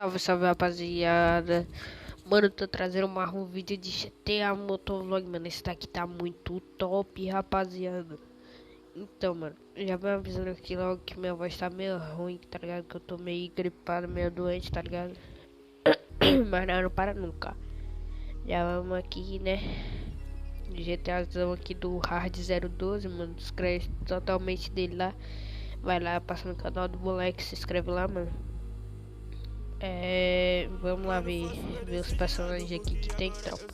Salve, salve, rapaziada. Mano, tô trazendo um vídeo de GTA Motovlog, mano. Esse daqui tá muito top, rapaziada. Então, mano, já vou avisando aqui logo que minha voz tá meio ruim, tá ligado? Que eu tô meio gripado, meio doente, tá ligado? Mas não para nunca. Já vamos aqui, né? GTAzão aqui do Hard 012, mano. Se inscreve totalmente dele lá. Vai lá, passa no canal do moleque, se inscreve lá, mano. Vamos lá ver os personagens aqui que tem, tropa.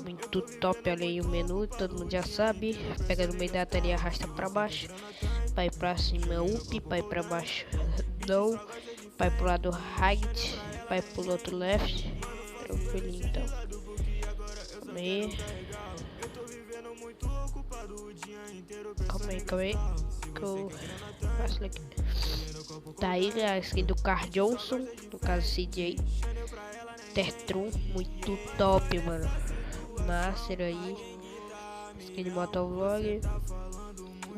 Muito top, olha aí o menu, todo mundo já sabe. Pega no meio da tela e arrasta pra baixo. Vai pra cima up, vai pra baixo down. Vai pro lado right, vai pro outro left. Tranquilo então. Calma aí. Calma aí. Que eu faço aqui. Tá aí a skin do Carl Johnson, no caso CJ. Tertrum, muito top, mano. Master aí. Skin de Motovlog.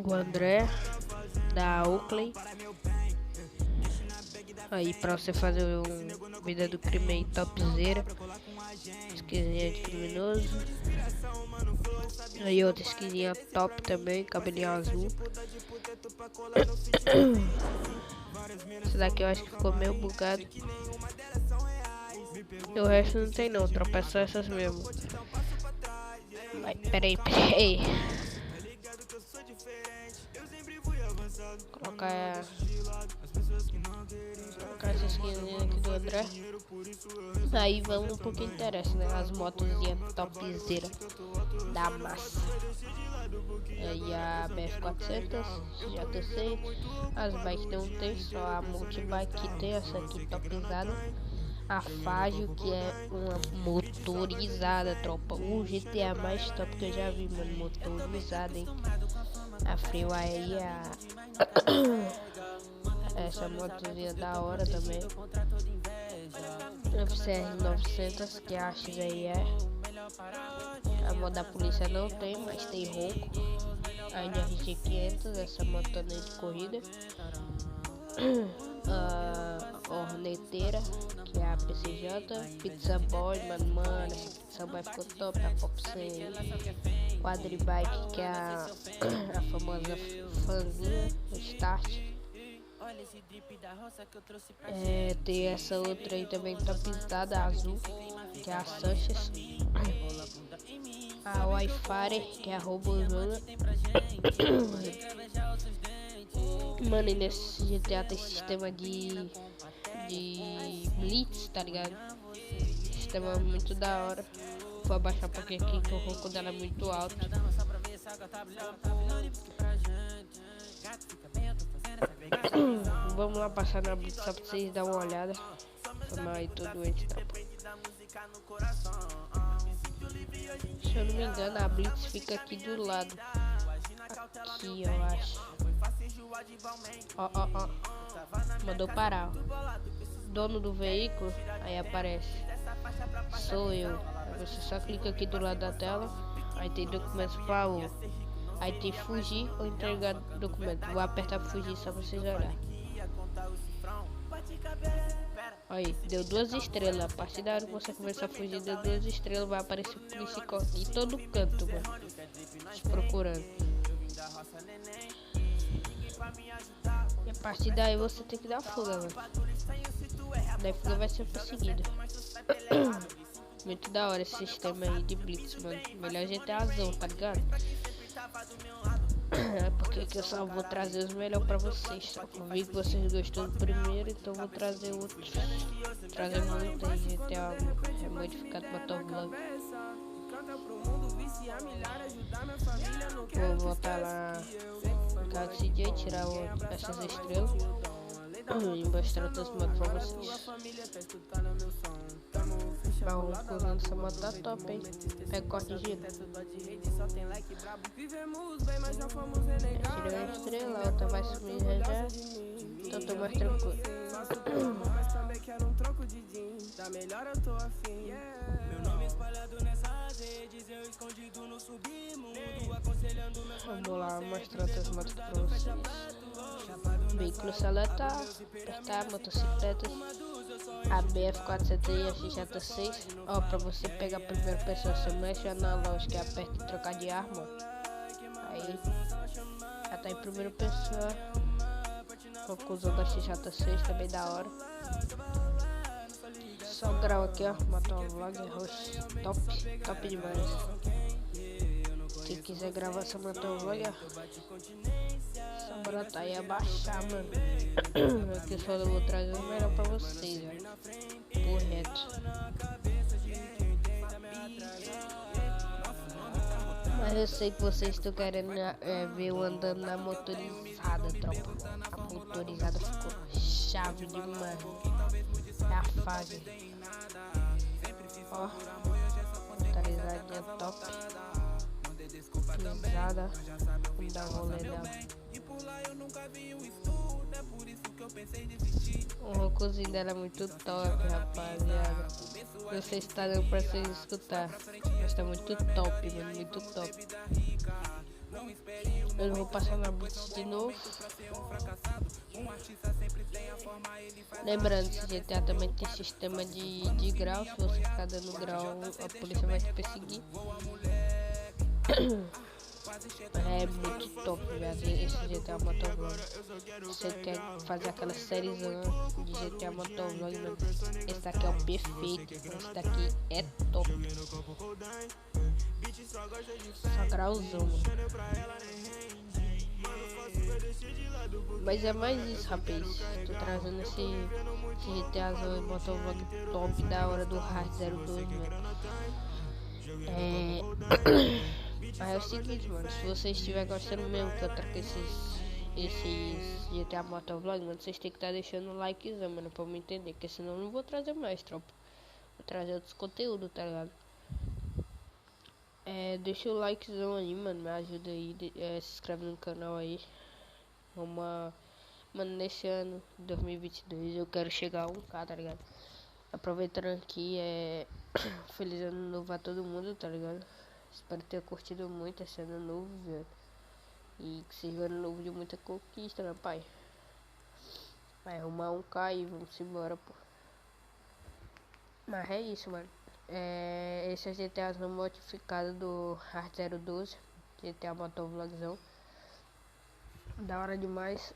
O André da Oakley. Aí pra você fazer vida do crime aí, topzera. Skinzinha de criminoso. Aí outra skinzinha top também, cabelinho azul. Essa daqui eu acho que ficou meio bugado. E o resto não tem não, tropa, é só essas mesmo. Vai, peraí. Colocar essa skinzinha aqui do André. Aí vamos pro que interessa, né? As motozinhas topzera da massa. Aí a BF400, JTC. As bikes não tem, só a multibike que tem, essa aqui topizada. A Fágio, que é uma motorizada, tropa. O GTA mais top que eu já vi, mano. Motorizada, hein? A Freeway aí, essa motozinha da hora também. FCR 900, que a X aí é. A moto da polícia não tem, mas tem ronco. A NRG 500, essa moto também de corrida. A Horneteira, que é a PCJ. Pizza Boy, mano, essa Pizza Boy ficou top. A Pop 100 Quadribike, que é a famosa fanzinha, Start. Tem essa outra aí também topizada, azul, que é a Sanchez. A Wi-Fi, que é a Robozona. Mano, e nesse GTA tem sistema de blitz, tá ligado? Sistema muito da hora. Vou abaixar um pouquinho aqui que o ronco dela é muito alto. Vamos lá passar na blitz só pra vocês darem uma olhada. Tomar aí todo doente, tropa. Se eu não me engano, a blitz fica aqui do lado. Aqui, eu acho. Ó. Mandou parar, ó. Dono do veículo, aí aparece. Sou eu. Aí você só clica aqui do lado da tela. Aí tem documentos pra o. Aí tem fugir ou entregar documento. Vou apertar pra fugir só pra vocês olharem. Aí, deu 2 estrelas. A partir da hora que você começar a fugir, deu 2 estrelas. Vai aparecer o polícia em todo canto, mano. Te procurando. E a partir daí você tem que dar fuga, mano. Daí fuga vai ser perseguido. Muito da hora esse sistema aí de blitz, mano. Melhor GTAzão, tá ligado? Porque aqui eu só vou trazer os melhores pra vocês. Só que eu vi que vocês gostou do primeiro, então vou trazer outros. Trazer muito aí GTA modificado Motovlog. Vou voltar lá no caso desse dia, tirar essas estrelas e mostrar outras motos pra vocês. Vamos usando essa moto tá top, hein? Pega corte de giro. Tirei a estrela, a outra vai sumir já. Então tô mais tranquilo. Vamos lá mostrar outras motos pra vocês. Veículo seletar, apertar, motocicletas. A BF400 e a X-J6. Ó, pra você pegar a primeira pessoa, você mexe o analógico e aperta em trocar de arma. Aí, já tá em primeira pessoa. Conclusão da X-J6, também da hora. Só grau aqui, ó, Motovlog roxo, top demais. Quem quiser gravar essa Motovlog, ó, só brotar aí e abaixar, mano. Aqui eu só vou trazer o melhor pra vocês, ó, correto. Mas eu sei que vocês estão querendo ver eu andando na motorizada, tropa. A motorizada ficou chave demais. É a fase. Ó, motorizadinha top. Pisada. Vamos dar um rolê dela. O roncozinho dela é muito top, rapaziada. Não sei se tá dando pra vocês escutar, mas tá muito top, mano, muito top. Eu não vou passar na blitz de novo. Lembrando, esse GTA também tem sistema de grau. Se você ficar dando grau, a polícia vai te perseguir. É muito top, velho, esse GTA Motovlog. Você quer fazer aquela sériezona de GTA Motovlog, mano? Esse daqui é o perfeito. Esse daqui é top. Só grauzão, mano. Mas é mais isso, rapaz. Tô trazendo esse GTAzão e Motovlog top da hora do Hard 02, mano. Mas é o seguinte, mano, se vocês estiverem gostando mesmo que eu trago esses GTA Motovlog, mano, vocês tem que estar deixando um likezão, mano, pra eu me entender, porque senão eu não vou trazer mais, tropa. Vou trazer outros conteúdos, tá ligado? Deixa o likezão aí, mano, me ajuda aí, se inscreve no canal aí. Mano, nesse ano, 2022, eu quero chegar a 1K, tá ligado? Aproveitando aqui, feliz ano novo a todo mundo, tá ligado? Espero ter curtido muito esse ano novo, velho. E que seja um ano novo de muita conquista, né, pai? Vai arrumar 1K e vamos embora, pô. Mas é isso, mano. Esse é o GTA não modificado do Hard 012. GTA Motovlogzão. Da hora demais.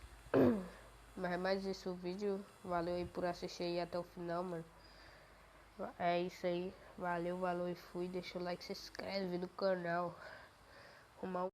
Mas é mais isso o vídeo. Valeu aí por assistir aí até o final, mano. É isso aí. Valeu e fui. Deixa o like, se inscreve no canal. Arrumar